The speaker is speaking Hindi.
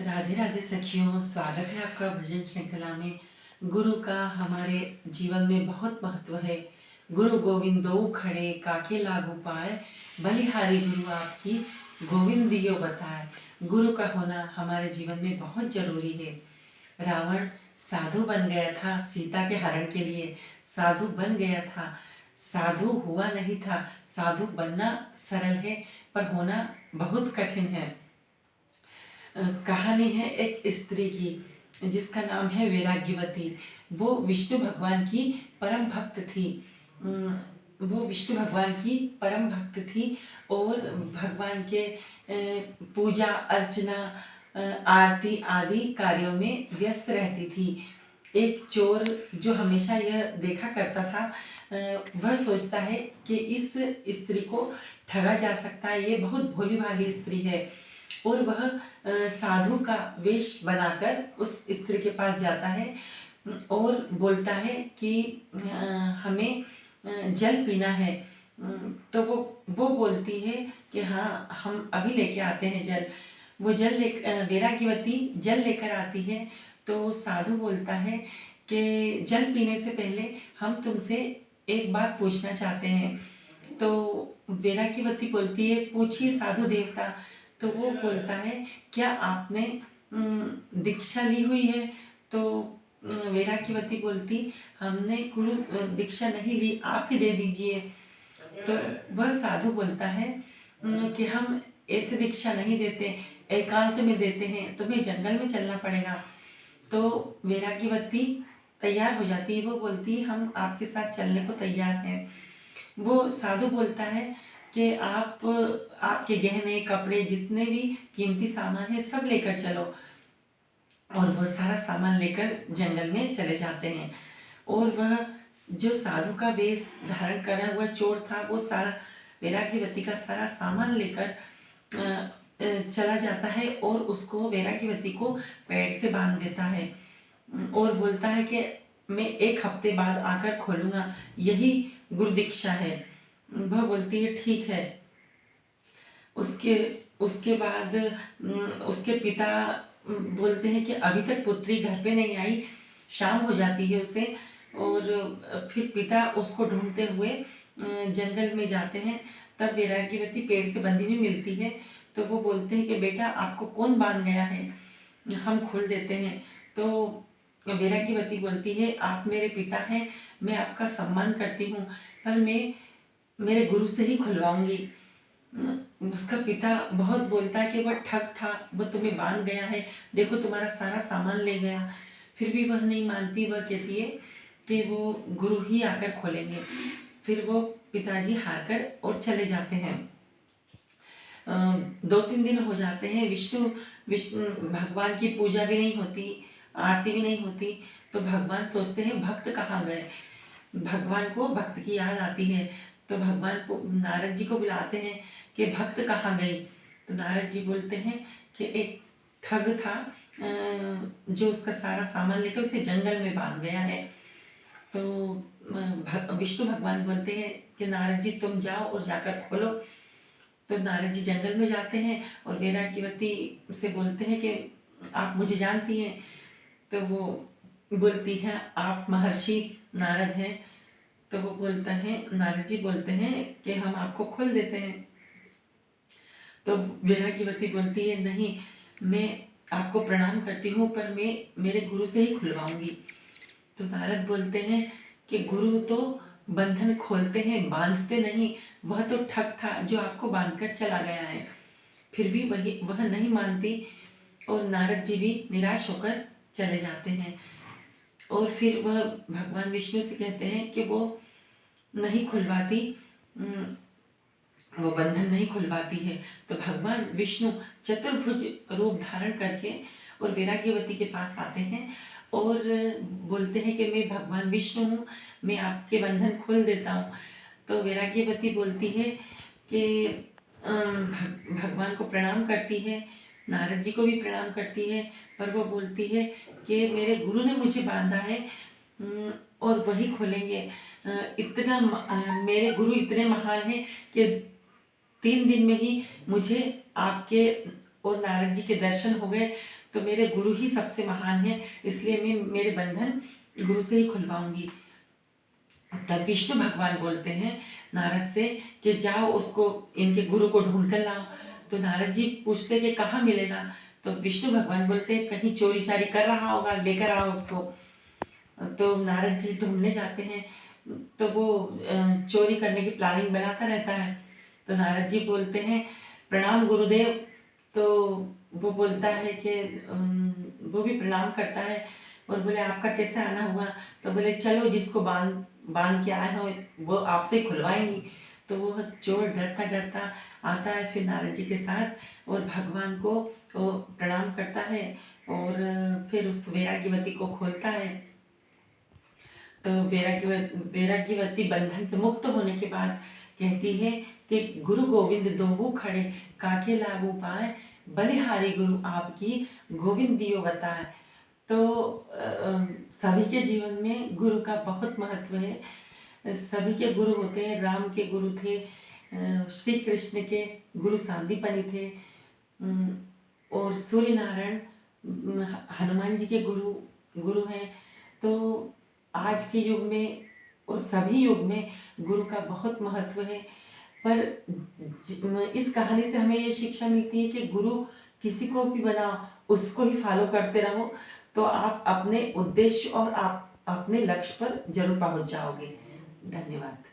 राधे राधे सखियों, स्वागत है आपका भजन श्रृंखला में। गुरु का हमारे जीवन में बहुत महत्व है। गुरु गोविंद दो खड़े काके लागू पाए, बलिहारी गुरु आपकी गोविंद दियो बताए। गुरु का होना हमारे जीवन में बहुत जरूरी है। रावण साधु बन गया था सीता के हरण के लिए, साधु बन गया था, साधु हुआ नहीं था। साधु बनना सरल है पर होना बहुत कठिन है। कहानी है एक स्त्री की जिसका नाम है वैराग्यवती। वो विष्णु भगवान की परम भक्त थी। वो विष्णु भगवान की परम भक्त थी और भगवान के पूजा अर्चना, आरती आदि कार्यों में व्यस्त रहती थी। एक चोर जो हमेशा यह देखा करता था, वह सोचता है कि इस स्त्री को ठगा जा सकता है, ये बहुत भोली भाली स्त्री है। और वह साधु का वेश बनाकर उस स्त्री के पास जाता है और बोलता है कि हमें जल पीना है। तो वो बोलती है कि हाँ, हम अभी लेके आते हैं जल। वो वैराग्यवती जल लेकर आती है। तो साधु बोलता है कि जल पीने से पहले हम तुमसे एक बात पूछना चाहते हैं। तो वैराग्यवती बोलती है, पूछिए साधु देवता। तो वो बोलता है, क्या आपने दीक्षा ली हुई है? तो वैराग्यवती बोलती, हमने गुरु दीक्षा नहीं ली, आप ही दे दीजिए। तो वह साधु बोलता है कि हम ऐसे दीक्षा नहीं देते, एकांत में देते हैं, तुम्हें जंगल में चलना पड़ेगा। तो वैराग्यवती तैयार हो जाती है। वो बोलती है, हम आपके साथ चलने को तैयार हैं। वो साधु बोलता है कि आप आपके गहने कपड़े जितने भी कीमती सामान है सब लेकर चलो। और वह सारा सामान लेकर जंगल में चले जाते हैं। और वह जो साधु का वेश धारण करा हुआ चोर था, वो सारा वैराग्यवती का सारा सामान लेकर चला जाता है और उसको वैराग्यवती को पेड़ से बांध देता है और बोलता है कि मैं एक हफ्ते बाद आकर खोलूंगा, यही गुरु दीक्षा है। वह बोलती है ठीक है। उसके उसके बाद उसके पिता बोलते हैं कि अभी तक पुत्री घर पे नहीं आई। शाम हो जाती है उसे और फिर पिता उसको ढूंढते हुए जंगल में जाते हैं। तब वैराग्यवती पेड़ से बंधी हुई मिलती है। तो वो बोलते हैं कि बेटा, आपको कौन बांध गया है, हम खोल देते हैं। तो वैराग्यवती बोलती है, आप मेरे पिता हैं, मैं आपका सम्मान करती हूँ, पर मैं मेरे गुरु से ही खुलवाऊंगी। उसका पिता बहुत बोलता है कि वह ठग था, वह तुम्हें बांध गया है, देखो तुम्हारा सारा सामान ले गया। फिर भी वह नहीं मानती। वह कहती है कि वो गुरु ही आकर खोलेंगे। फिर वो पिताजी हार कर और चले जाते हैं। 2-3 दिन हो जाते हैं। विष्णु विष्णु भगवान की पूजा भी नहीं होती, आरती भी नहीं होती। तो भगवान सोचते हैं भक्त कहाँ गए। भगवान को भक्त की याद आती है। तो भगवान को नारद जी को बुलाते हैं कि भक्त कहाँ गई। तो नारद जी बोलते हैं कि एक ठग था जो उसका सारा सामान लेकर उसे जंगल में बांध गया है। तो विष्णु भगवान बोलते हैं कि नारद जी तुम जाओ और जाकर खोलो। तो नारद जी जंगल में जाते हैं और वैराग्यवती से बोलते हैं कि आप मुझे जानती हैं? तो वो बोलती है, आप महर्षि नारद हैं। तो वो बोलता है, नारद जी बोलते हैं कि हम आपको खोल देते हैं। तो वैराग्यवती बोलती है, नहीं, मैं आपको प्रणाम करती हूँ, पर मैं मेरे गुरु से ही खुलवाऊंगी। तो नारद बोलते हैं कि गुरु तो बंधन खोलते हैं, बांधते नहीं। वह तो ठग था जो आपको बांधकर चला गया है। फिर भी वह नहीं मानती और नारद जी भी निराश होकर चले जाते हैं। और फिर वह भगवान विष्णु से कहते हैं कि वो नहीं खुलवाती, वो बंधन नहीं खुलवाती है। तो भगवान विष्णु चतुर्भुज रूप धारण करके और वैराग्यवती के पास आते हैं और बोलते हैं कि मैं भगवान विष्णु हूँ, मैं आपके बंधन खोल देता हूँ। तो वैराग्यवती बोलती है कि भगवान को प्रणाम करती है, नारद जी को भी प्रणाम करती है, पर वो बोलती है कि मेरे गुरु ने मुझे बांधा है और वही खोलेंगे। मेरे गुरु इतने महान हैं कि 3 दिन में ही मुझे आपके और नारद जी के दर्शन हो गए तो मेरे गुरु ही सबसे महान है, इसलिए मैं मेरे बंधन गुरु से ही खुलवाऊंगी। तब विष्णु भगवान बोलते हैं नारद से कि जाओ उसको, इनके गुरु को ढूंढ कर लाओ। तो नारद जी पूछते कि कहाँ मिलेगा? तो विष्णु भगवान बोलते हैं कहीं चोरी चारी कर रहा होगा, लेकर आओ उसको। तो नारद जी ढूंढने जाते हैं तो वो चोरी करने की प्लानिंग बनाता रहता है। तो नारद जी बोलते हैं प्रणाम गुरुदेव। तो वो बोलता है कि वो भी प्रणाम करता है और बोले आपका कैसे आना हुआ? तो बोले चलो जिसको बांध बांध के आए हो वो आपसे खुलवाएंगी। तो वो चोर डरता डरता आता है फिर नारद जी के साथ और भगवान को वो प्रणाम करता है और फिर उस वैराग्यवती को खोलता है। तो वैराग्यवती बंधन से मुक्त होने के बाद कहती है कि गुरु गोविंद दोहु खड़े, काके लागू पाए, बलिहारी गुरु आपकी गोविंद दियो बताए। तो सभी के जीवन में गुरु का बहुत महत्व है। सभी के गुरु होते हैं। राम के गुरु थे, श्री कृष्ण के गुरु सांदीपनि थे, और सूर्य नारायण हनुमान जी के गुरु गुरु हैं। तो आज के युग में और सभी युग में गुरु का बहुत महत्व है। पर इस कहानी से हमें ये शिक्षा मिलती है कि गुरु किसी को भी बनाओ, उसको ही फॉलो करते रहो, तो आप अपने उद्देश्य और आप अपने लक्ष्य पर जरूर पहुंच जाओगे। धन्यवाद।